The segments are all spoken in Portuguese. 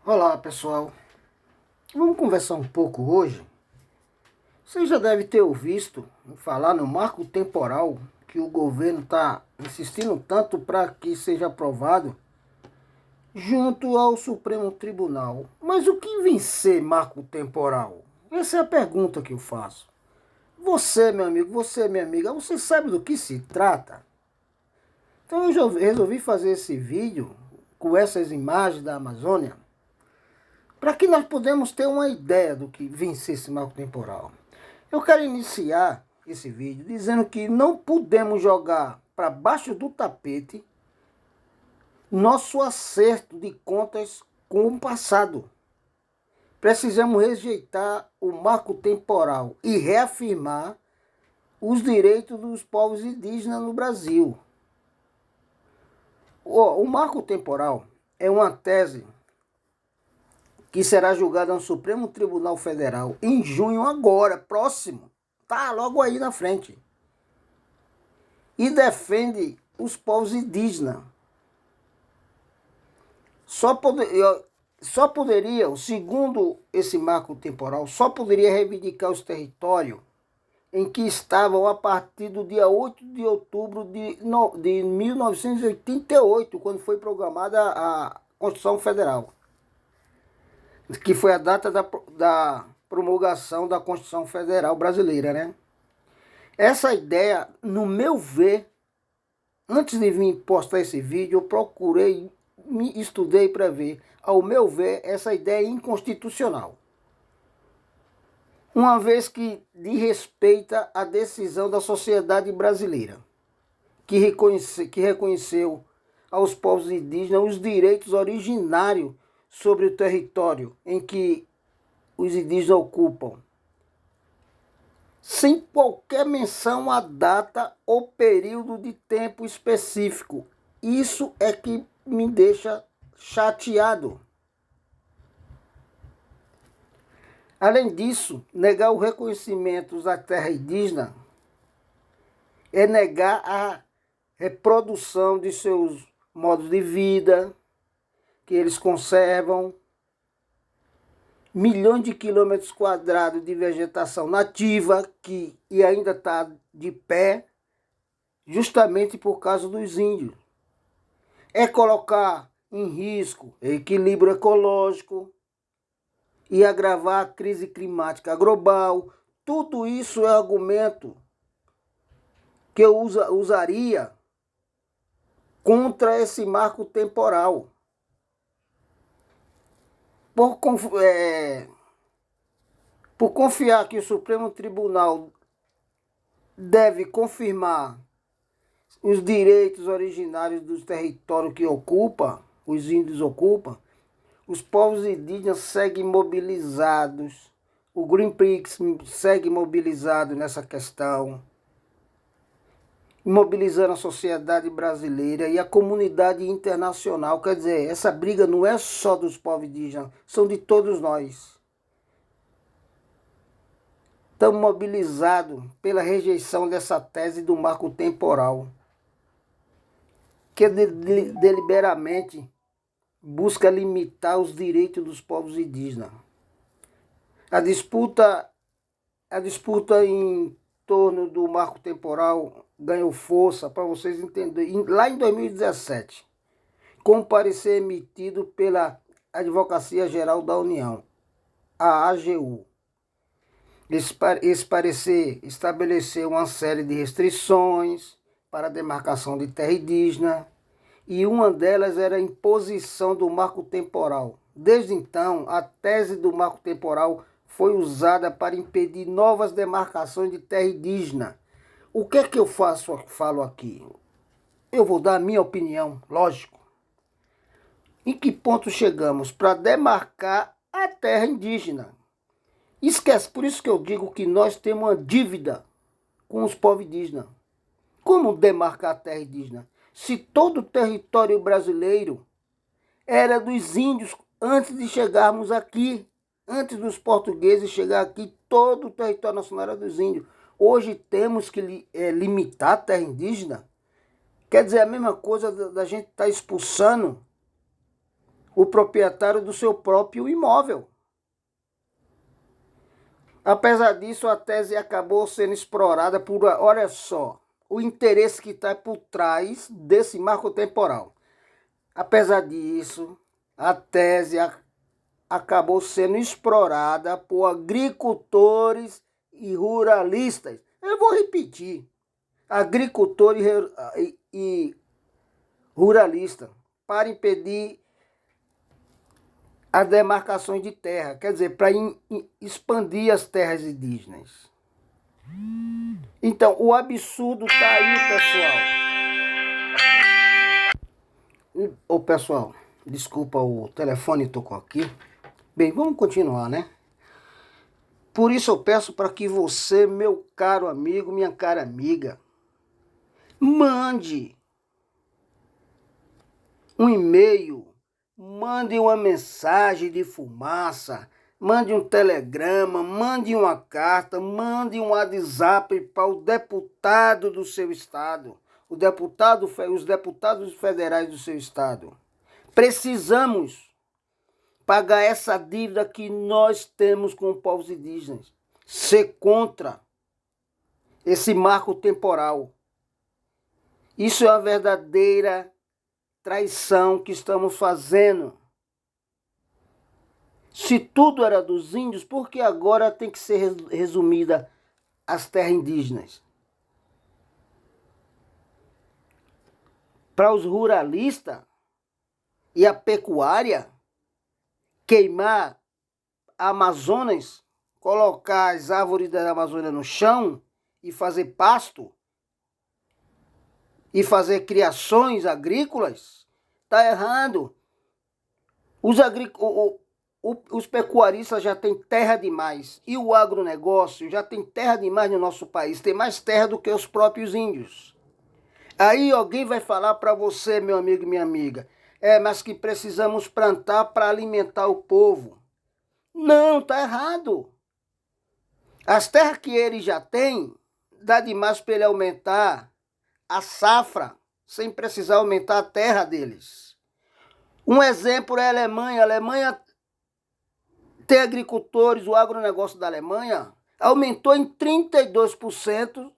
Olá pessoal, vamos conversar um pouco hoje. Você já deve ter ouvido falar no marco temporal que o governo está insistindo tanto para que seja aprovado junto ao Supremo Tribunal. Mas o que vem ser marco temporal? Essa é a pergunta que eu faço. Você, meu amigo, você, minha amiga, você sabe do que se trata? Então eu já resolvi fazer esse vídeo com essas imagens da Amazônia para que nós podemos ter uma ideia do que vem ser esse marco temporal. Eu quero iniciar esse vídeo dizendo que não podemos jogar para baixo do tapete nosso acerto de contas com o passado. Precisamos rejeitar o marco temporal e reafirmar os direitos dos povos indígenas no Brasil. O marco temporal é uma tese que será julgada no Supremo Tribunal Federal em junho agora, próximo. Tá logo aí na frente. E defende os povos indígenas. Só poderia, segundo esse marco temporal, só poderia reivindicar os territórios em que estavam a partir do dia 8 de outubro de 1988, quando foi programada a Constituição Federal, que foi a data da promulgação da Constituição Federal brasileira, né? Essa ideia, no meu ver, antes de vir postar esse vídeo, eu procurei, me estudei para ver. Ao meu ver, essa ideia é inconstitucional. Uma vez que desrespeita a decisão da sociedade brasileira, que reconheceu aos povos indígenas os direitos originários sobre o território em que os indígenas ocupam, sem qualquer menção à data ou período de tempo específico. Isso é que me deixa chateado. Além disso, negar o reconhecimento da terra indígena é negar a reprodução de seus modos de vida, que eles conservam, milhões de quilômetros quadrados de vegetação nativa e ainda está de pé, justamente por causa dos índios. É colocar em risco o equilíbrio ecológico e agravar a crise climática global. Tudo isso é argumento que eu usaria contra esse marco temporal. Por confiar que o Supremo Tribunal deve confirmar os direitos originários dos territórios que ocupa, os índios ocupam, os povos indígenas seguem mobilizados, o Greenpeace segue mobilizado nessa questão, mobilizando a sociedade brasileira e a comunidade internacional. Quer dizer, essa briga não é só dos povos indígenas, são de todos nós. Estamos mobilizados pela rejeição dessa tese do marco temporal, que deliberadamente busca limitar os direitos dos povos indígenas. A disputa em torno do marco temporal ganhou força, para vocês entenderem, lá em 2017, com um parecer emitido pela Advocacia Geral da União, a AGU. Esse parecer estabeleceu uma série de restrições para a demarcação de terra indígena, e uma delas era a imposição do marco temporal. Desde então, a tese do marco temporal foi usada para impedir novas demarcações de terra indígena. O que é que eu falo aqui? Eu vou dar a minha opinião, lógico. Em que ponto chegamos para demarcar a terra indígena? Esquece, por isso que eu digo que nós temos uma dívida com os povos indígenas. Como demarcar a terra indígena? Se todo o território brasileiro era dos índios antes de chegarmos aqui, antes dos portugueses chegar aqui, todo o território nacional era dos índios. Hoje temos que limitar a terra indígena. Quer dizer, a mesma coisa da gente estar expulsando o proprietário do seu próprio imóvel. Apesar disso, a tese acabou sendo explorada por, olha só, o interesse que está por trás desse marco temporal. Apesar disso, a tese acabou sendo explorada por agricultores e ruralistas. Eu vou repetir, agricultores e ruralistas, para impedir as demarcações de terra, quer dizer, para expandir as terras indígenas. Então, o absurdo está aí, pessoal. Ô, pessoal, desculpa, o telefone tocou aqui. Bem, vamos continuar, né? Por isso eu peço para que você, meu caro amigo, minha cara amiga, mande um e-mail, mande uma mensagem de fumaça, mande um telegrama, mande uma carta, mande um WhatsApp para o deputado do seu estado, os deputados federais do seu estado. Precisamos pagar essa dívida que nós temos com os povos indígenas. Ser contra esse marco temporal. Isso é uma verdadeira traição que estamos fazendo. Se tudo era dos índios, por que agora tem que ser resumida as terras indígenas? Para os ruralistas e a pecuária, queimar a Amazonas, colocar as árvores da Amazônia no chão e fazer pasto e fazer criações agrícolas, está errado. Os pecuaristas já têm terra demais e o agronegócio já tem terra demais no nosso país, tem mais terra do que os próprios índios. Aí alguém vai falar para você, meu amigo e minha amiga, mas que precisamos plantar para alimentar o povo. Não, está errado. As terras que ele já tem, dá demais para ele aumentar a safra, sem precisar aumentar a terra deles. Um exemplo é a Alemanha. A Alemanha tem agricultores, o agronegócio da Alemanha aumentou em 32%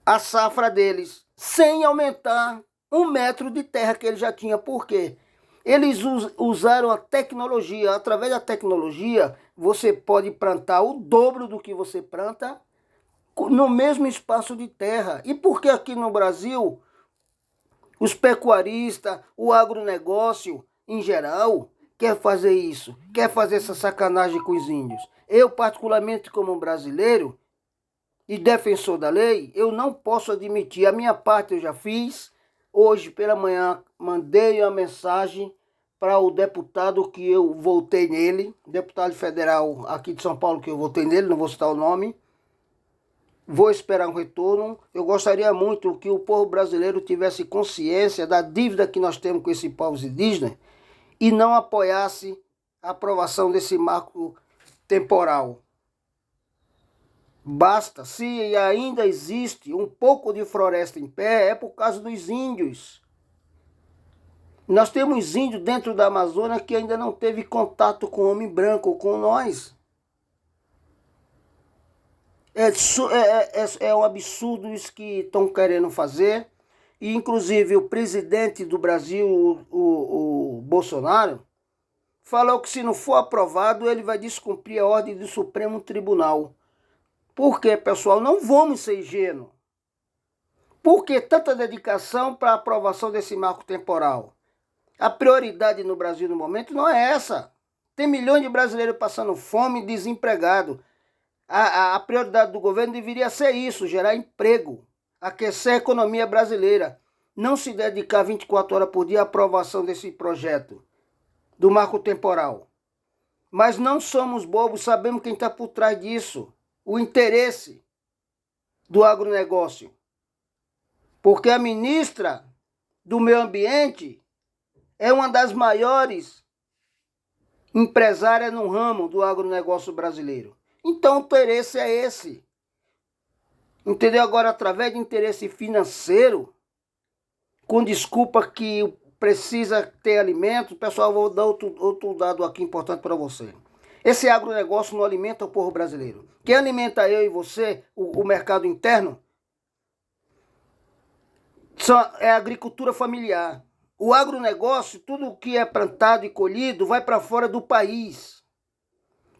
a safra deles, sem aumentar 1 metro de terra que ele já tinha. Por quê? Eles usaram a tecnologia. Através da tecnologia, você pode plantar o dobro do que você planta no mesmo espaço de terra. E por que aqui no Brasil, os pecuaristas, o agronegócio em geral, quer fazer isso? Quer fazer essa sacanagem com os índios? Eu, particularmente como brasileiro e defensor da lei, eu não posso admitir. A minha parte eu já fiz. Hoje pela manhã mandei uma mensagem para o deputado que eu votei nele, deputado federal aqui de São Paulo que eu votei nele, não vou citar o nome. Vou esperar um retorno. Eu gostaria muito que o povo brasileiro tivesse consciência da dívida que nós temos com esse povo indígena e não apoiasse a aprovação desse marco temporal. Basta, se ainda existe um pouco de floresta em pé, é por causa dos índios. Nós temos índios dentro da Amazônia que ainda não teve contato com o homem branco, com nós. É um absurdo isso que estão querendo fazer. E inclusive o presidente do Brasil, o Bolsonaro, falou que se não for aprovado, ele vai descumprir a ordem do Supremo Tribunal. Por quê, pessoal? Não vamos ser ingênuos. Por que tanta dedicação para a aprovação desse marco temporal? A prioridade no Brasil no momento não é essa. Tem milhões de brasileiros passando fome e desempregados. A prioridade do governo deveria ser isso, gerar emprego, aquecer a economia brasileira. Não se dedicar 24 horas por dia à aprovação desse projeto, do marco temporal. Mas não somos bobos, sabemos quem está por trás disso. O interesse do agronegócio. Porque a ministra do Meio Ambiente é uma das maiores empresárias no ramo do agronegócio brasileiro. Então o interesse é esse. Entendeu? Agora, através de interesse financeiro, com desculpa que precisa ter alimento, pessoal, vou dar outro dado aqui importante para você. Esse agronegócio não alimenta o povo brasileiro. Quem alimenta eu e você, o mercado interno, é a agricultura familiar. O agronegócio, tudo que é plantado e colhido, vai para fora do país.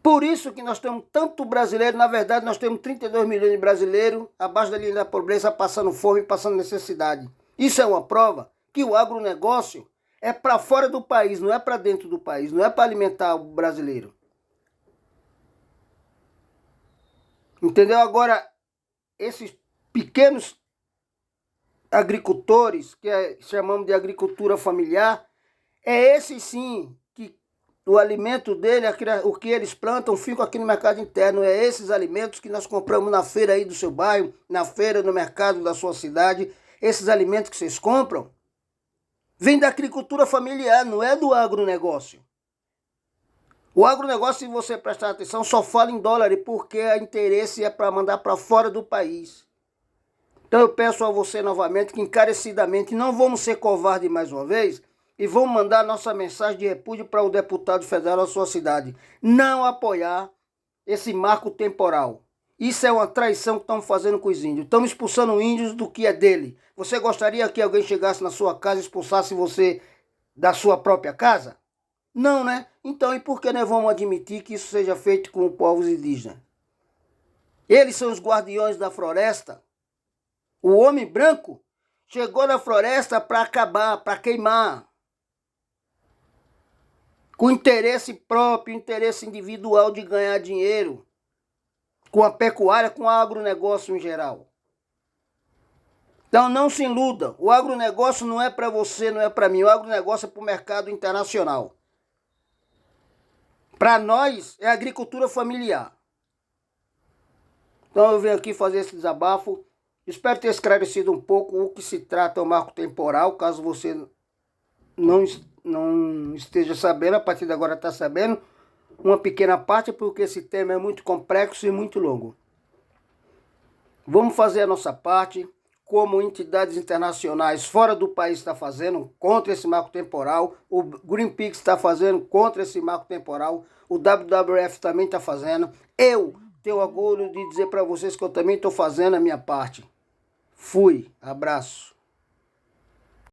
Por isso que nós temos tanto brasileiro, na verdade nós temos 32 milhões de brasileiros abaixo da linha da pobreza, passando fome, passando necessidade. Isso é uma prova que o agronegócio é para fora do país, não é para dentro do país, não é para alimentar o brasileiro. Entendeu? Agora, esses pequenos agricultores, que chamamos de agricultura familiar, é esse sim que o alimento dele, o que eles plantam, fica aqui no mercado interno. É esses alimentos que nós compramos na feira aí do seu bairro, na feira, no mercado da sua cidade. Esses alimentos que vocês compram, vêm da agricultura familiar, não é do agronegócio. O agronegócio, se você prestar atenção, só fala em dólar, porque o interesse é para mandar para fora do país. Então eu peço a você novamente que encarecidamente não vamos ser covardes mais uma vez e vamos mandar nossa mensagem de repúdio para o deputado federal da sua cidade. Não apoiar esse marco temporal. Isso é uma traição que estamos fazendo com os índios. Estamos expulsando índios do que é dele. Você gostaria que alguém chegasse na sua casa e expulsasse você da sua própria casa? Não, né? Então, e por que nós vamos admitir que isso seja feito com os povos indígenas? Eles são os guardiões da floresta. O homem branco chegou na floresta para acabar, para queimar. Com interesse próprio, interesse individual de ganhar dinheiro. Com a pecuária, com o agronegócio em geral. Então não se iluda. O agronegócio não é para você, não é para mim. O agronegócio é para o mercado internacional. Para nós, é agricultura familiar. Então eu venho aqui fazer esse desabafo. Espero ter esclarecido um pouco o que se trata o marco temporal. Caso você não esteja sabendo, a partir de agora está sabendo. Uma pequena parte, porque esse tema é muito complexo e muito longo. Vamos fazer a nossa parte, como entidades internacionais fora do país está fazendo contra esse marco temporal, o Greenpeace está fazendo contra esse marco temporal, o WWF também está fazendo. Eu tenho orgulho de dizer para vocês que eu também estou fazendo a minha parte. Fui, abraço.